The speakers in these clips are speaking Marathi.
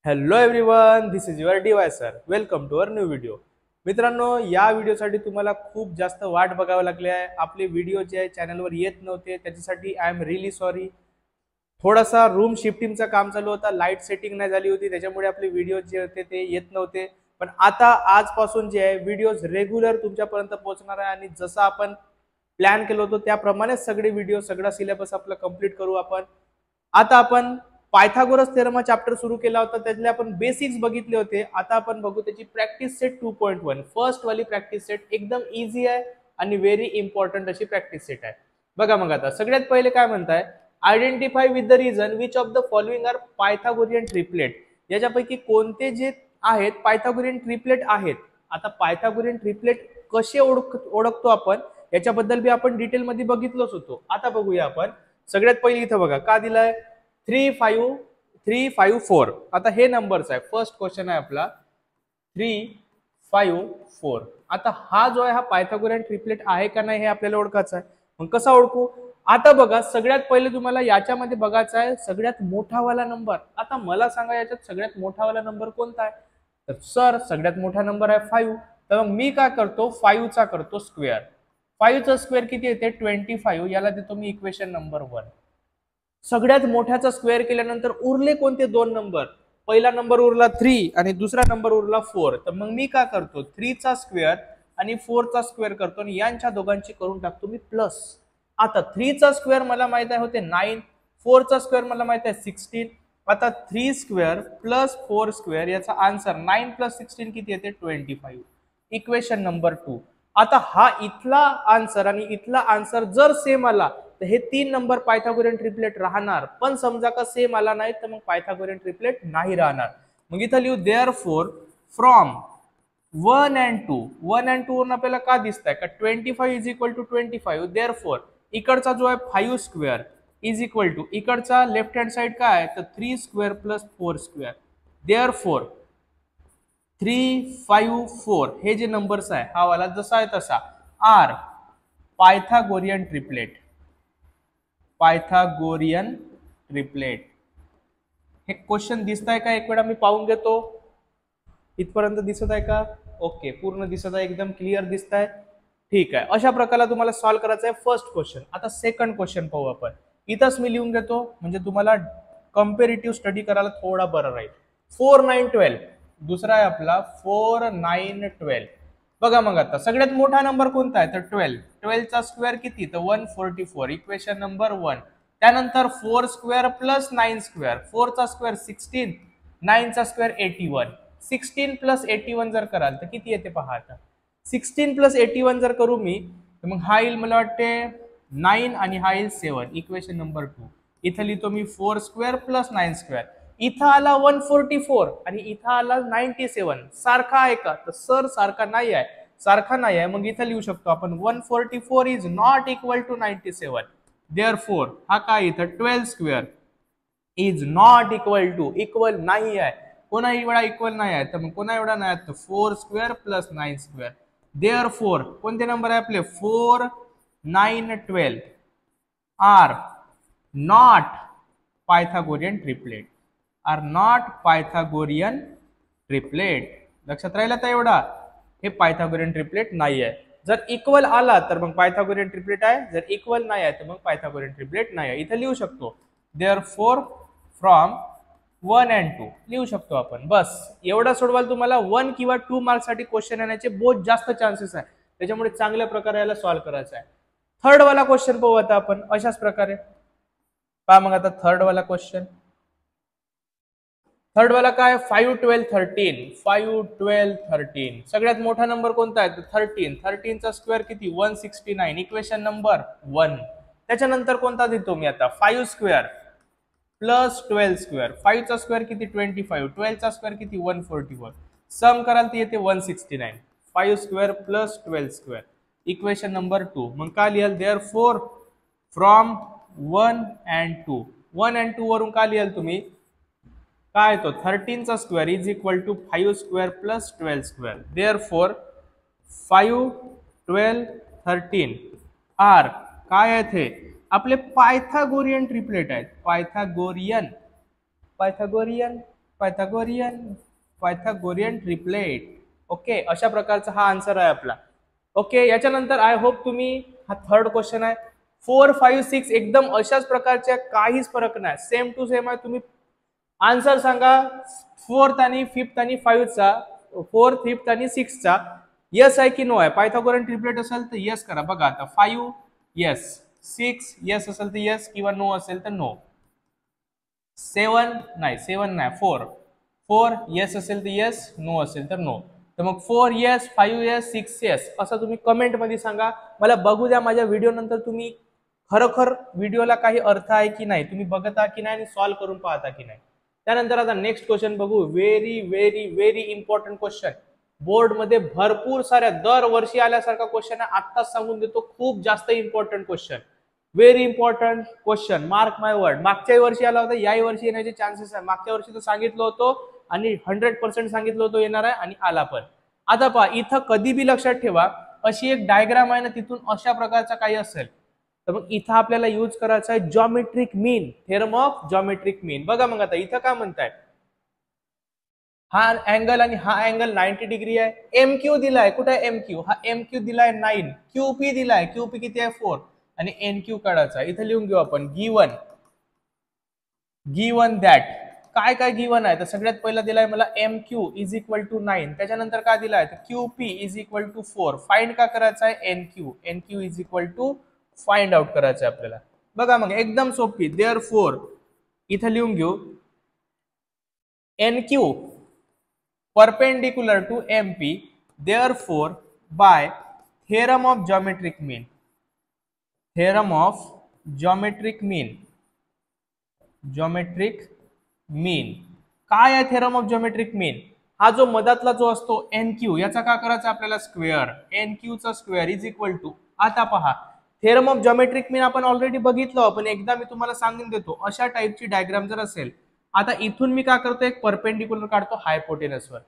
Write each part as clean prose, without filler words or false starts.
Hello everyone, this is your D Y sir. Welcome to our new video. मित्रांनो, या व्हिडिओसाठी तुम्हाला खूप जास्त वाट बघावं लागली आहे. आपले व्हिडिओ जे आहे चॅनलवर येत नव्हते, त्याच्यासाठी आय एम रिअली सॉरी. थोडासा रूम शिफ्टिंगचं काम चालू होता, लाईट सेटिंग नाही झाली होती, त्याच्यामुळे आपले व्हिडिओ जे होते ते येत नव्हते. पण आता आजपासून जे आहे व्हिडिओज रेग्युलर तुमच्यापर्यंत पोहोचणार आहे आणि जसं आपण प्लॅन केलं होतं त्याप्रमाणेच सगळे व्हिडिओ, सगळा सिलेबस आपला कंप्लीट करू आपण. आता आपण पायथागोरस थेरम हा चॅप्टर सुरू केला होता, त्यातले आपण बेसिक्स बघितले होते. आता आपण बघू त्याची प्रॅक्टिस सेट 2.1. फर्स्ट वाली प्रॅक्टिस सेट एकदम इझी आहे आणि व्हेरी इम्पॉर्टंट अशी प्रॅक्टिस सेट आहे. बघा मग आता सगळ्यात पहिले काय म्हणताय, identify with the reason which of the following are Pythagorean triplet. याच्यापैकी कोणते जे आहेत पायथागोरियन ट्रिपलेट आहेत. आता पायथागोरियन ट्रिपलेट कसे ओळखतो आपण याच्याबद्दल बी आपण डिटेलमध्ये बघितलंच होतो. आता बघूया आपण. सगळ्यात पहिले इथं बघा का दिलाय 3 5 3 5 4. आता हे नंबर्स आहे. फर्स्ट क्वेश्चन आहे आपला 3 5 4. आता हा जो आहे हा पायथागोरियन ट्रिपलेट आहे का नाही हे आपल्याला ओळखायचं आहे. मग कसा ओळखू? आता बघा सगळ्यात पहिले तुम्हाला याच्यामध्ये बघायचं आहे सगळ्यात मोठावाला नंबर. आता मला सांगा याच्यात सगळ्यात मोठावाला नंबर कोणता आहे? तर सर सगळ्यात मोठा नंबर आहे 5. तर मग मी काय करतो 5 चा करतो स्क्वेअर. 5 चा स्क्वेअर किती येते 25. याला देतो मी इक्वेशन नंबर 1. सगळ्यात मोठ्याचा स्क्वेअर केल्यानंतर उरले कोणते दोन नंबर? पहिला नंबर उरला 3 आणि दुसरा नंबर उरला 4. तर मग मी काय करतो 3 चा स्क्वेअर आणि 4 चा स्क्वेअर करतो आणि यांच्या दोघांची करून टाकतो मी प्लस. आता 3 चा स्क्वेअर मला माहित आहे होते 9, 4 चा स्क्वेअर मला माहित आहे 16. आता 3 स्क्वेअर प्लस 4 स्क्वेअर याचा आन्सर 9 प्लस 16 किती येते 25. Equation number 2. आता हा इथला आन्सर आणि इथला आन्सर जर सेम आला तर हे 3 नंबर पायथागोरियन ट्रिपलेट राहणार. पण समजा का सेम आला नाही तर मग पायथागोरियन ट्रिपलेट नाही राहणार. मग इथं लिहू देअरफॉर फ्रॉम 1 and 2. 1 and 2 वरून आपल्याला का दिसतंय का 25 इज इक्वल टू 25. देअरफॉर इकडचा जो आहे 5 स्क्वेअर इज इक्वल टू इकडचा लेफ्ट हँड साइड काय आहे तर 3 स्क्वेअर प्लस 4 स्क्वेअर. देअरफॉर 3 5 4 हे जे नंबर्स आहे हा वाला जसा आहे तसा R Pythagorean triplet. Pythagorean triplet. हे क्वेश्चन दिसत आहे का? एक वेळा मी पाहून घेतो. इथपर्यंत दिसत आहे का? ओके, पूर्ण दिसत आहे, एकदम क्लिअर दिसत आहे. ठीक आहे, अशा प्रकारे तुम्हाला सॉल्व्ह करायचं आहे फर्स्ट क्वेश्चन. आता सेकंड क्वेश्चन पाहू आपण. इथंच मी लिहून घेतो म्हणजे तुम्हाला कम्पेरेटिव्ह स्टडी करायला थोडा बरं राहील. 4 9 12. दुसरा आहे आपला 4 9 12. बघा मग आता सगळ्यात मोठा नंबर कोणता आहे तर 12. 12 चा स्क्वेअर किती तर 144. Equation number 1. त्यानंतर 4 स्क्वेअर प्लस 9 स्क्वेअर. 4 चा स्क्वेअर 16, 9 चा स्क्वेअर 81. 16 प्लस 81 जर कराल तर किती येते पहा आता. 16 प्लस 81 जर करू मी तर मग हा येईल मला वाटते 9 आणि हा येईल 7. Equation number 2. इथं लिहितो मी 4 स्क्वेअर प्लस 9 स्क्वेअर. इथं आला 144 आणि इथं आला 97. सारखा आहे का तर सर सारखा नाही आहे. सारखा नाही आहे मग इथं लिहू शकतो आपण 144 is not equal to 97. Therefore हा काय इथं 12 square is not equal to equal नाही आहे. कोणा एवढा इक्वल नाही आहे तर मग कोणा एवढा नाही आहे तर 4 स्क्वेअर प्लस 9 स्क्वेअर. देअरफॉर कोणते नंबर आहे आपले 4 9 12 are not Pythagorean triplet. Are not Pythagorean triplet. लक्षात राहिला तर एवढा हे पायथागोरियन ट्रिपलेट नाही आहे. जर इक्वल आला तर मग पायथागोरियन ट्रिपलेट आहे, जर इक्वल नाही आहे तर मग पायथागोरियन ट्रिपलेट नाही आहे. इथं लिहू शकतो देअरफॉर फ्रॉम 1 and 2 लिहू शकतो आपण. बस एवढा सोडवाल तुम्हाला 1 किंवा 2 मार्क्स साठी क्वेश्चन येण्याचे बहुत जास्त चान्सेस आहे. त्याच्यामुळे चांगल्या प्रकारे याला सॉल्व्ह करायचं आहे. थर्ड वाला क्वेश्चन पाहू आता आपण अशाच प्रकारे. पहा मग आता थर्ड वाला क्वेश्चन. थर्ड वाला काय 5 12 13. 5 12 13 सगळ्यात मोठा नंबर कोणता आहे तर 13. 13 चा स्क्वेअर किती 169. Equation number 1. त्याच्यानंतर कोणता देतो मी आता 5 स्क्वेअर प्लस 12 स्क्वेअर. 5 चा स्क्वेअर किती 25. 12 चा स्क्वेअर किती 144. सम कराल तर येते 169. 5 square plus 12 square. Equation number 2. मग काय लिहाल देअरफॉर फ्रॉम 1 and 2. 1 and 2 वरून काय लिहाल तुम्ही काय तो 13 चा square is equal to 5 square plus 12 square. Therefore 5 12 13 are काय आहेत हे आपले पायथागोरियन ट्रिपलेट आहेत. Pythagorean Pythagorean Pythagorean triplet. Okay, अशा प्रकारचा हा आन्सर आहे आपला. ओके, याच्यानंतर आय होप तुम्ही, हा थर्ड क्वेश्चन आहे. 4, 5, 6 एकदम अशाच प्रकारच्या, काहीच फरक नाही, सेम टू सेम आहे. तुम्ही आन्सर सांगा 4th आणि 5th आणि 5चा, 4th, 5th आणि 6चा यस आहे की नो आहे. पायथागोरियन ट्रिपलेट असेल तर यस करा. बघा आता 5 यस, 6 यस असेल तर यस किंवा नो असेल तर नो. 7 नाही, 7 नाही, 4 यस असेल तर यस, नो असेल तर नो. तर मग 4 यस, 5 यस, 6 यस असं तुम्ही कमेंट मध्ये सांगा. मला बघू द्या माझ्या व्हिडिओ नंतर तुम्ही खरोखर व्हिडिओला काही अर्थ आहे की नाही, तुम्ही बघता की नाही आणि सॉल्व्ह करून पाहता की नाही. त्यानंतर आता नेक्स्ट क्वेश्चन बघू. Very very very important question. Board मध्ये भरपूर साऱ्या दरवर्षी आल्यासारखा क्वेश्चन आहे. आत्ताच सांगून देतो, खूप जास्त important question, very important question, mark my word. मागच्या वर्षी आला होता, याही वर्षी येण्याचे चान्सेस आहे. मागच्या वर्षी तर सांगितलं होतं आणि 100% सांगितलं होतं येणार आहे आणि आला पण. आता पहा, इथं कधी बी लक्षात ठेवा, अशी एक डायग्राम आहे ना, तिथून अशा प्रकारचा काही असेल तर मग इथं आपल्याला यूज करायचा आहे geometric mean, theorem of geometric mean. बघा मग आता इथं काय म्हणताय, हा अँगल आणि हा अँगल 90 डिग्री आहे. एमक्यू दिलाय, कुठे आहे एमक्यू, हा एमक्यू दिलाय 9, क्यूपी दिलाय, क्यूपी किती आहे 4 आणि एनक्यू काढायचा. इथं लिहून घेऊ आपण गिवन दॅट. काय काय गिवन आहे तर सगळ्यात पहिला दिलाय मला एमक्यू इज इक्वल टू 9. त्याच्यानंतर काय दिलाय तर QP is equal to 4. Find का करायचा आहे NQ is equal to find out करायचं आहे आपल्याला. बघा मग एकदम सोपी. देअरफॉर इथं लिहून घेऊ NQ perpendicular to MP, therefore by theorem of geometric mean. Theorem of geometric mean. काय आहे थेरम ऑफ जॉमेट्रिक मीन? हा जो मधातला जो असतो एनक्यू, याचा काय करायचा आपल्याला स्क्वेअर. एनक्यू चा स्क्वेअर इज इक्वल टू, आता पहा थेरम ऑफ जॉमेट्रिक मीन आपण ऑलरेडी बघितलं, पण एकदा मी तुम्हाला सांगून देतो. अशा टाईपची डायग्राम जर असेल, आता इथून मी काय करतो, एक परपेंडिक्युलर काढतो हायपोटेनसवर.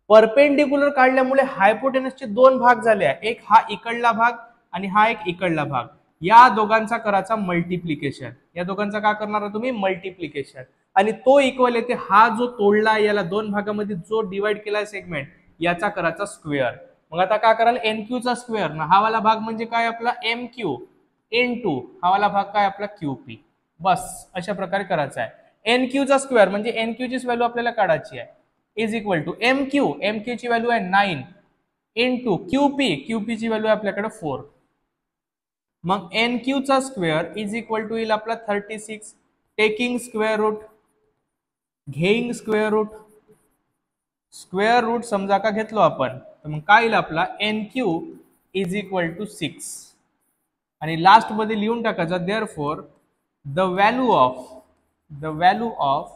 परपेंडिक्युलर काढल्यामुळे हायपोटेनसचे दोन भाग झाले आहे, एक हा इकडला भाग आणि हा एक इकडला भाग. या दोघांचा करायचा मल्टिप्लिकेशन. या दोघांचा काय करणार तुम्ही मल्टिप्लिकेशन, आणि तो इक्वल येते हा जो तोडला याला दोन भागामध्ये जो डिवाइड केलाय सेगमेंट, याचा करायचा स्क्वेअर. मग आता काय कराल एनक्यू चा स्क्वेअर ना, हा वाला भाग म्हणजे काय आपला एमक्यू इनटू हा वाला भाग काय आपला क्यूपी. बस अशा प्रकारे करायचा आहे. एनक्यू चा स्क्वेअर म्हणजे एनक्यू ची व्हॅल्यू आपल्याला काढायची आहे, इज इक्वल टू एमक्यू ची व्हॅल्यू आहे 9 इनटू क्यूपी ची व्हॅल्यू आहे आपल्याकडे 4. मग एनक्यू चा स्क्वेअर इज इक्वल टू येईल आपला 36. टेकिंग स्क्वेअर रूट, घेईंग स्क्वेअर रूट समजा का घेतलो आपण, तर मग काय येईल आपला एनक्यू इज इक्वल टू 6. आणि लास्ट मध्ये लिहून टाकायचा therefore the value of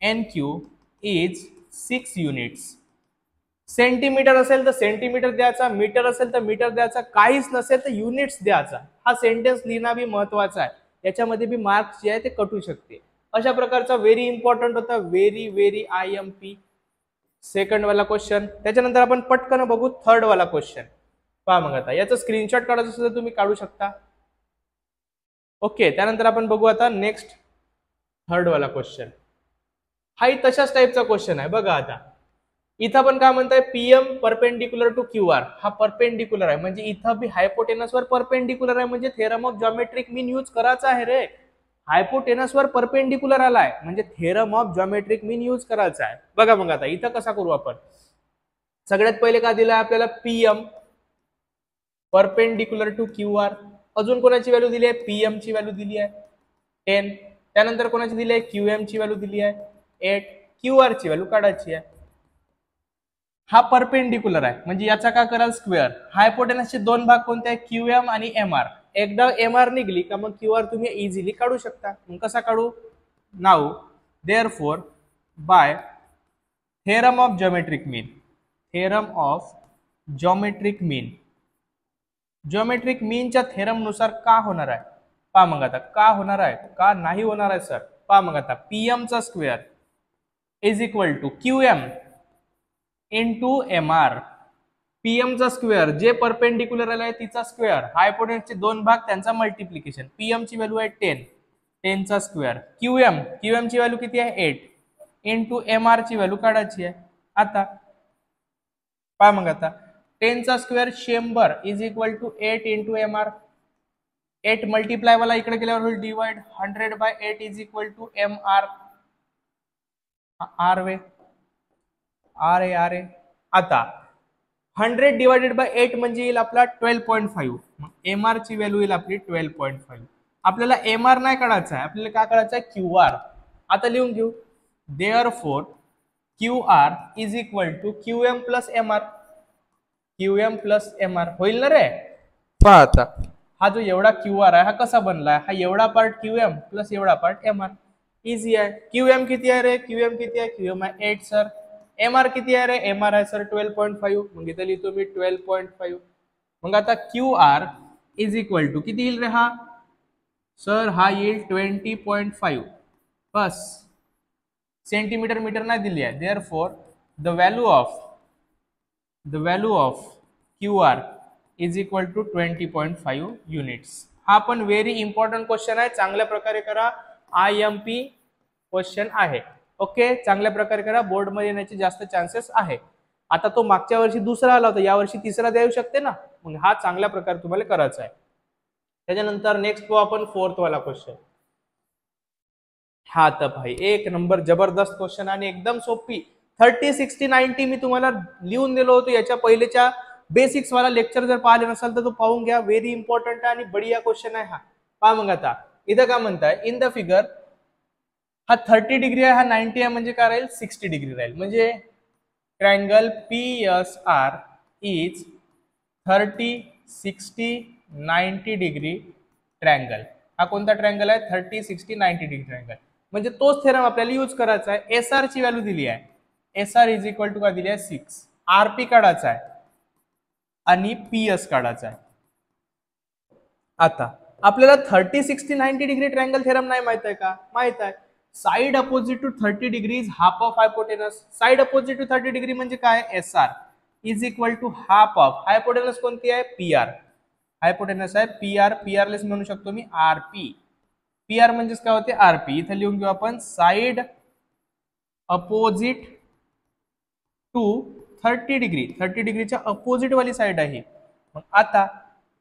NQ is 6 units. Centimetre असेल तर सेंटीमीटर द्यायचा, मीटर असेल तर मीटर द्यायचा, काहीच नसेल तर युनिट्स द्यायचा. हा सेंटेन्स लिहिणं बी महत्वाचा आहे, याच्यामध्ये बी मार्क्स जे आहे ते कटू शकते. अशा प्रकारचा व्हेरी इम्पॉर्टंट होता, व्हेरी IMP सेकंड वाला क्वेश्चन. त्याच्यानंतर आपण पटकन बघू थर्ड वाला क्वेश्चन. पहा मग आता याचा स्क्रीनशॉट काढायचं असेल तर तुम्ही काढू शकता. ओके, त्यानंतर आपण बघू आता नेक्स्ट थर्ड वाला क्वेश्चन. हाही तशाच टाईपचा क्वेश्चन आहे. बघा आता इथं पण काय म्हणताय पीएम परपेंडिक्युलर टू क्यूआर. हा परपेंडिक्युलर आहे म्हणजे इथं बी हायपोटेनसवर परपेंडिक्युलर आहे, म्हणजे theorem of geometric mean use करायचा आहे रे. हायपोटेनसवर परपेंडिक्युलर आलाय म्हणजे theorem of geometric mean use करायचा आहे. बघा मग आता इथं कसा करू आपण. सगळ्यात पहिले काय दिलाय आपल्याला पीएम परपेंडिक्युलर टू क्यूआर. अजून कोणाची व्हॅल्यू दिली आहे, पीएम ची व्हॅल्यू दिली आहे 10. त्यानंतर कोणाची दिली आहे क्यूएम ची व्हॅल्यू दिली आहे 8. क्यूआर ची व्हॅल्यू काढायची आहे. हा परपेंडिक्युलर आहे म्हणजे याचा काय कराल स्क्वेअर. हायपोटेनसचे दोन भाग कोणते आहे क्यूएम आणि एमआर. एकदा एमआर निघली का मग क्यूआर तुम्ही इझिली काढू शकता. मग कसा काढू, now therefore by theorem of geometric mean. Geometric मीनच्या थेरम नुसार का होणार आहे. पहा मग आता का होणार आहे का नाही होणार आहे सर. पहा मग आता पीएम चा square is equal to QM into MR. PM चा स्क्वेअर जे परपेंडिक्युलर आहे तिचा स्क्वेअर, हायपोटेनसचे दोन भाग त्यांचा मल्टिप्लिकेशन. पीएम ची व्हॅल्यू आहे 10 चा स्क्वेअर. क्यूएम ची व्हॅल्यू किती आहे 8. इंटू एम आर ची व्हॅल्यू काढायची आहे. आता पहा मग आता 10 चा square 100 is equal to 8 into M R. 8 multiply वाला इकडे गेल्यावर होईल divide 100/8 is equal to M R. आर वे आर ए आर ए. आता 100 डिवायडेड बाय 8 म्हणजे येईल आपला 12.5. मग एम आर ची व्हॅल्यू येईल आपली 12.5. आपल्याला एम आर नाही काढायचा आहे, आपल्याला काय काढायचं आहे क्यू आर. आता लिहून घेऊ. Therefore Q R is equal to Q M plus M R. Q M plus M R होईल ना रे. पहा आता हा जो एवढा क्यू आर आहे हा कसा बनलाय, हा एवढा पार्ट क्यू एम प्लस एवढा पार्ट एम आर. इझी आहे. क्यू एम किती आहे रे, क्यू एम किती आहे, क्यू एम आहे 8 सर. एम आर किती आहे रे, एम आर आहे सर 12.5. मग इथे लिहितो मी 12.5. मग आता Q R is equal to किती येईल रे हा सर, हा येईल 20.5. बस सेंटीमीटर मीटर नाही दिली आहे. Therefore the value of Q R is equal to 20.5 units. हा पण व्हेरी इम्पॉर्टंट क्वेश्चन आहे, चांगल्या प्रकारे करा. IMP क्वेश्चन आहे. ओके, चांगल्या प्रकारे करा, बोर्ड मध्ये येण्याचे जास्त चान्सेस आहे. आता तो मागच्या वर्षी दुसरा आला होता, यावर्षी तिसरा देऊ शकते ना. मग हा चांगल्या प्रकारे तुम्हाला करायचा आहे. त्याच्यानंतर नेक्स्ट पाहू आपण 4th वाला क्वेश्चन. हा तर भाई एक नंबर जबरदस्त क्वेश्चन आणि एकदम सोपी. 30, 60, 90 मी तुम्हाला लिहून दिलो होतो याच्या पहिलेच्या बेसिक्स वाला लेक्चर. जर पाहिले नसाल तर तो पाहून घ्या. व्हेरी इम्पॉर्टंट आणि बढिया क्वेश्चन आहे हा. पहा मग आता इथं काय म्हणताय, इन द फिगर हा 30 डिग्री आहे, हा 90 आहे, म्हणजे काय राहील 60 डिग्री राहील. म्हणजे triangle PSR is 30, 60, 90 degree triangle. हा कोणता ट्रायंगल आहे, 30, 60, 90 डिग्री ट्रायंगल. म्हणजे तोच थेरम आपल्याला यूज करायचा आहे. एसआर ची व्हॅल्यू दिली आहे, एसआर इज इक्वल टू काय दिली आहे 6. आरपी काढायचा आहे आणि पीएस काढायचा आहे. आता आपल्याला 30, 60, 90 डिग्री ट्रायंगल थेरम नाही माहित आहे का, माहित आहे. Side opposite to 30 degree is half of hypotenuse. Side opposite to 30 degree म्हणजे काय, SR is equal to half of hypotenuse कोणती आहे, पीआर. हायपोटेनस आहे पीआर. पीआर लेस म्हणू शकतो मी आरपी. पीआर म्हणजेच काय होते, आरपी. इथे लिहून घेऊ आपण साइड अपोजिट टू 30 डिग्री. 30 डिग्रीच्या अपोजिट वाली साइड आहे. मग आता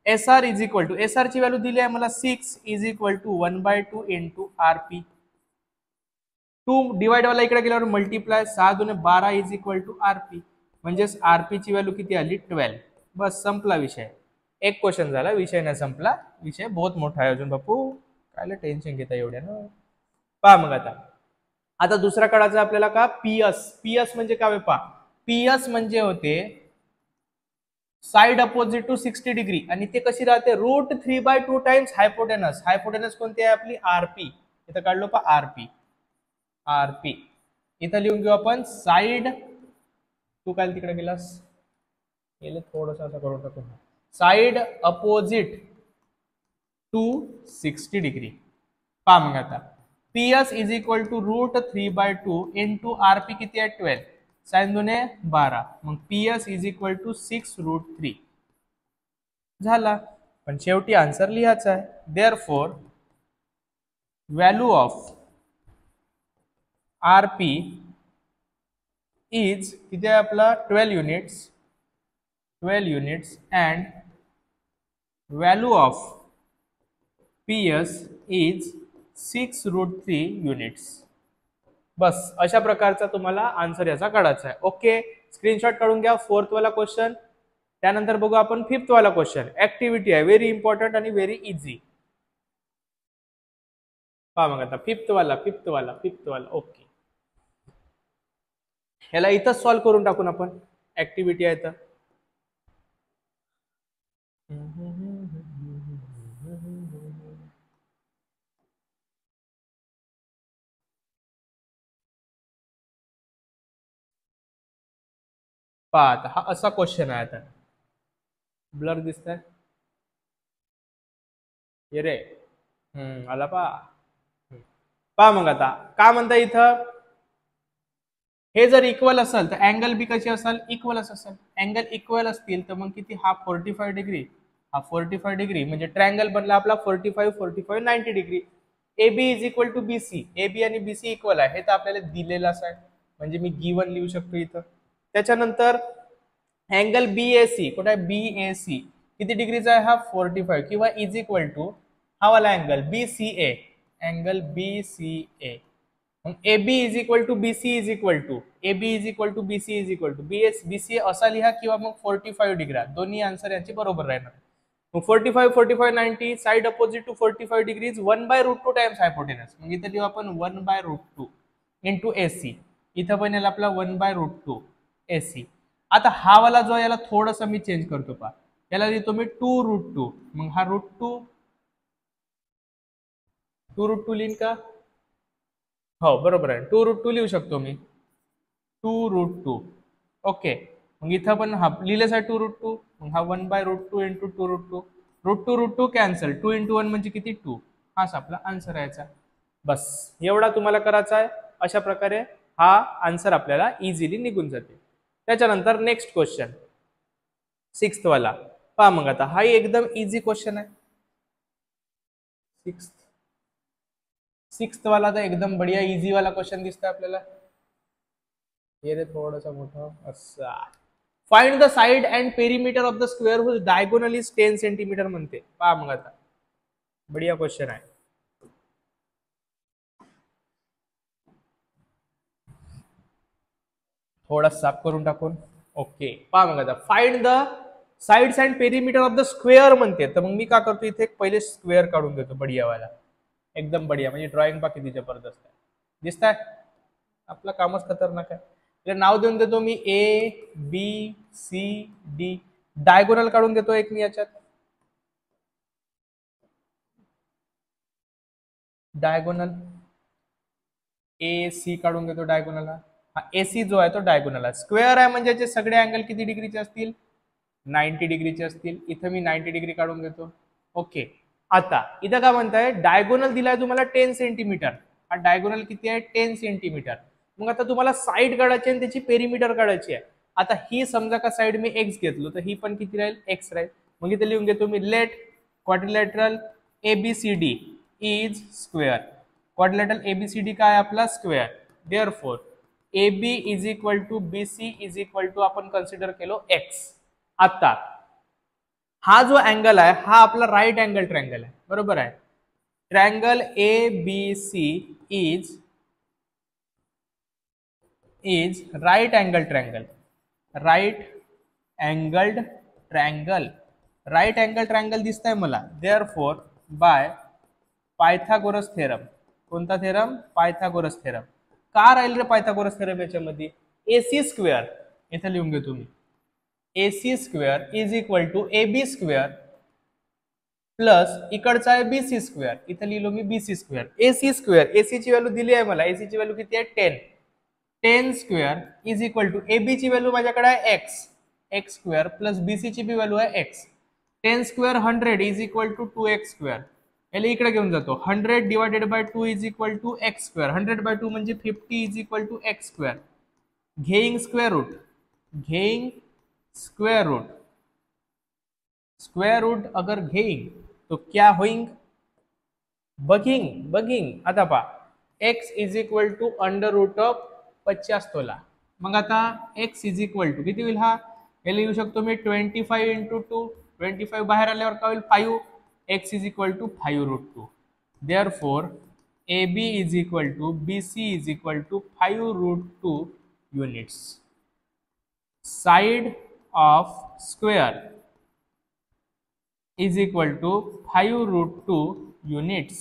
SR is equal to, SR ची व्हॅल्यू दिली आहे मला 6 is equal to 1/2 into RP. 2 divide वाला इकडे गेल्यावर मल्टिप्लाय 6 दुने 12 इज इक्वल टू आरपी. म्हणजेच आरपी ची व्हॅल्यू किती आली 12. बस संपला विषय. एक क्वेश्चन झाला, विषय नाही संपला. विषय बहुत मोठा आहे अजून बापू, काय टेन्शन घेता एवढ्या ना. पहा मग आता दुसरा काढायचा आपल्याला का, पीएस. पीएस म्हणजे काय पहा, पीएस म्हणजे होते साइड अपोजिट टू 60 डिग्री आणि ते कशी राहते, √3/2 टाइम्स हायपोटेनस. हायपोटेनस कोणती आहे आपली, आरपी. इथं काढलो पा आरपी. आरपी इथं लिहून घेऊ आपण साइड, तू काय तिकडे गेलास, गेले थोडस असं करून टाकू. Side opposite to 60 degree. पहा मग आता PS is equal to √3/2 into RP किती आहे 12. साइन दुने 12. मग पीएस इज इक्वल टू 6√3 झाला. पण शेवटी आन्सर लिहायचा आहे. Therefore value of RP is किती आहे आपला 12 units. 12 units and value of PS is 6√3 units. बस अशा प्रकारचा तुम्हाला आन्सर याचा काढायचा आहे. ओके, स्क्रीनशॉट काढून घ्या 4th वाला क्वेश्चन. त्यानंतर बघू आपण 5th वाला क्वेश्चन. ऍक्टिव्हिटी आहे, व्हेरी इम्पॉर्टंट आणि व्हेरी इझी. पहा मग आता 5th वाला. ओके, ह्याला इथंच सॉल्व्ह करून टाकून आपण. ऍक्टिव्हिटी आहे तर पहा आता हा असा क्वेश्चन आहे. आता ब्लर दिसत आहे ये रे, आला पहा मग आता काय म्हणता इथं, हे जर इक्वल असेल तर अँगल बी कशी असेल, इक्वलच असेल. अँगल इक्वल असतील तर मग किती, हा 45 डिग्री, हा 45 डिग्री, म्हणजे ट्रायंगल बनला आपला 45, 45, 90 degree. A B is equal to B C, A B आणि बी सी इक्वल आहे हे तर आपल्याला दिलेलंच आहे, म्हणजे मी गिवन लिहू शकतो इथं. त्याच्यानंतर अँगल बी ए सी कुठे आहे, बी ए सी किती डिग्रीचा आहे हा 45, किंवा इज इक्वल टू हा वाला angle B C A, angle B C A. मग A B is equal to B C is equal to, A B is equal to B C is equal to B S B C असा लिहा, किंवा मग 45 डिग्री, दोन्ही आन्सर यांचे बरोबर राहणार. मग 45 45 90 side opposite to 45 degrees 1/√2 times hypotenuse. मग इथं लिहू आपण 1/√2 इंटू ए सी, इथं पण याला आपला 1/√2 ए सी. आता हा वाला जो याला थोडस मी चेंज करतो पहा, याला लिहितो मी 2√2, मग हा √2 2√2 लिहिन का, हो बरोबर आहे, 2√2 लिहू शकतो मी, 2√2. ओके, मग इथं पण हा लिहिलेच आहे 2√2, मग हा 1/√2 इंटू 2√2, √2 कॅन्सल, 2 इंटू 1 म्हणजे किती 2, हाच आपला आन्सर यायचा. बस एवढा तुम्हाला करायचा आहे. अशा प्रकारे हा आन्सर आपल्याला इझिली निघून जाते. त्याच्यानंतर नेक्स्ट क्वेश्चन 6th वाला पहा. मग आता हा एकदम इझी क्वेश्चन आहे. 6th वाला तर एकदम बढ़िया इझी वाला क्वेश्चन दिसतोय आपल्याला. ये रे थोडासा मोठा असा. Find the side and perimeter of the square whose diagonal is 10 centimetre म्हणते. पहा मग आता बढ़िया क्वेश्चन आहे. थोडा साफ करून टाकून. ओके, पहा मग आता find the sides and perimeter of the square म्हणते. तर मग मी का करतो इथे पहिले स्क्वेअर काढून घेतो बढ़िया वाला, एकदम बढ़िया, म्हणजे ड्रॉइंग पहा किती जबरदस्त आहे. दिसताय, आपलं कामच खतरनाक आहे. नाव देऊन देतो मी A B C D, diagonal काढून घेतो एक मी याच्यात, डायगोनल ए सी काढून घेतो डायगोनल. हा ए सी जो आहे तो डायगोनल आहे. स्क्वेअर आहे म्हणजे सगळे अँगल किती डिग्रीचे असतील, 90 डिग्रीचे असतील. इथं मी 90 डिग्री काढून घेतो. ओके, आता इथं काय म्हणताय, डायगोनल दिलाय तुम्हाला 10 सेंटीमीटर. हा डायगोनल किती आहे, 10 सेंटीमीटर. मग आता तुम्हाला साइड काढायची आणि त्याची पेरिमीटर काढायची आहे. आता ही समजा का साइड मी एक्स घेतलो तर ही पण किती राहील, एक्स राहील. मग इथे लिहून घेतो मी let quadrilateral ABCD is square. Quadrilateral ABCD काय आहे आपला, square. Therefore AB is equal to BC is equal to आपण कन्सिडर केलो एक्स. आता हा जो अँगल आहे हा आपला राईट अँगल ट्रायंगल आहे, बरोबर आहे. Triangle ABC is right angle triangle, right angled triangle, right angle triangle दिसतंय मला. Therefore by Pythagoras theorem. कोणता थेरम, पायथागोरस थेरम. का राहील रे पायथागोरस थेरम याच्यामध्ये, AC स्क्वेअर इथे लिहून घेतो मी, AC square is equal to AB square plus इकडचा आहे BC स्क्वेअर, इथे लिहिलो मी BC square. AC square, AC ची व्हॅल्यू दिली आहे मला, AC ची व्हॅल्यू किती आहे 10. 10 square is equal to AB ची व्हॅल्यू माझ्याकडे आहे x स्क्वेअर प्लस BC ची बी व्हॅल्यू आहे x. 10 square 100 is equal to 2x square. याला इकडे घेऊन जातो, 100 divided by 2 is equal to x square. 100 by 2 म्हणजे 50 is equal to x square. घेईंग स्क्वेअर रूट, घेईंग स्क्वेअर रूट, स्क्वेअर रूट अगर घेईंग तो क्या होईंग, बघिंग, बघिंग. आता पहा x is equal to under root of 50 तोला. मग आता x इज इक्वल टू किती होईल, हा हे लिहू शकतो मी 25 इंटू 2. 25 बाहेर आल्यावर काय होईल 5. x is equal to 5√2. Therefore AB is equal to BC is equal to 5√2 units. Side of square is equal to 5√2 units.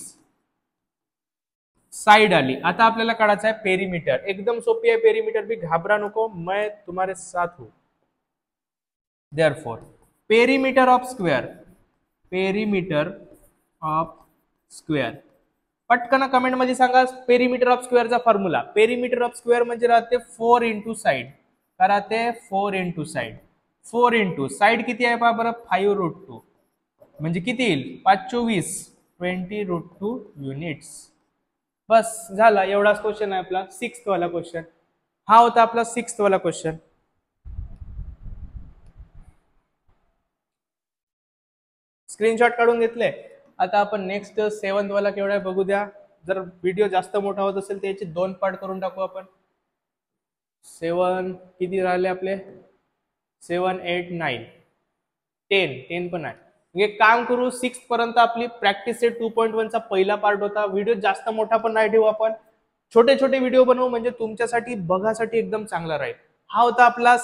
Side आली. आता आपल्याला काढायचा आहे पेरीमीटर. एकदम सोपी आहे पेरीमीटर भी, घाबरा नको, मैं तुम्हारे साथ हूं. Therefore perimeter of square, perimeter of square. पटकन कमेंट मध्ये सांगा पेरीमीटर ऑफ स्क्वेअरचा फॉर्म्युला. पेरीमीटर ऑफ स्क्वेअर म्हणजे राहते 4 इंटू साइड. काय राहते 4 इंटू साइड. 4 इंटू साइड किती आहे पहा बरं, 5√2 म्हणजे किती येईल 5×24 20√2 युनिट्स. बस झाला, एवढाच क्वेश्चन आहे आपला 6th वाला क्वेश्चन. हा होता आपला 6th वाला क्वेश्चन. स्क्रीनशॉट काढून घेतले. आता आपण नेक्स्ट 7th वाला केवढा आहे बघू द्या. जर व्हिडिओ जास्त मोठा होत असेल तर याचे 2 पार्ट करून टाकू आपण. 7 किती राहिले आपले, 7, 8, 9, 10 पण आहे. एक काम करू, 6 पर्यंत आपली प्रॅक्टिस सेट 2.1 चा पहिला पार्ट होता. व्हिडिओ जास्त मोठा पण नाही ठेवू आपण, छोटे छोटे व्हिडिओ बनवू म्हणजे तुमच्यासाठी बघासाठी एकदम चांगला राहील. हा होता आपला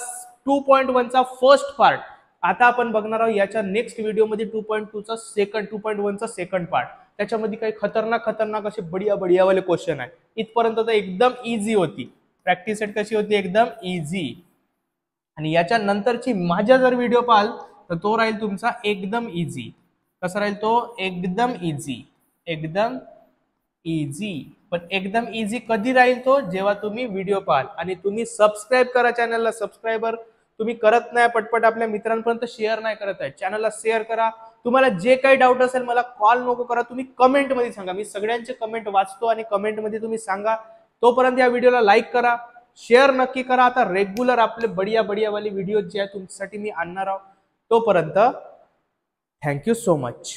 2.1 चा फर्स्ट पार्ट. आता आपण बघणार आहोत याच्या नेक्स्ट व्हिडिओमध्ये 2.2 चा सेकंड 2.1 चा सेकंड पार्ट. त्याच्यामध्ये काही खतरनाक असे बढिया वाले क्वेश्चन आहे. इथपर्यंत तर एकदम इझी होती. प्रॅक्टिस सेट कशी होती, एकदम इझी. आणि याच्या नंतरची माझा जर व्हिडिओ पाहाल तर तो राहील तुमचा एकदम इझी. कसा राहील तो, एकदम इझी, एकदम इझी. पण एकदम इझी कधी राहील तो, जेव्हा तुम्ही व्हिडिओ पाहाल. आणि तुम्ही सबस्क्राईब करा चॅनलला. सबस्क्रायबर तुम्ही करत नाही, पटपट आपल्या मित्रांपर्यंत शेअर नाही करत आहे. चॅनलला शेअर करा. तुम्हाला जे काही डाऊट असेल मला कॉल नको करा, तुम्ही कमेंट मध्ये सांगा. मी सगळ्यांचे कमेंट वाचतो आणि कमेंट मध्ये तुम्ही सांगा. तोपर्यंत या व्हिडिओला लाईक करा, शेअर नक्की करा. आता रेग्युलर आपले बढिया वाले व्हिडिओ जे आहे तुमच्यासाठी मी आणणार आहोत. तोपर्यंत थँक्यू सो मच.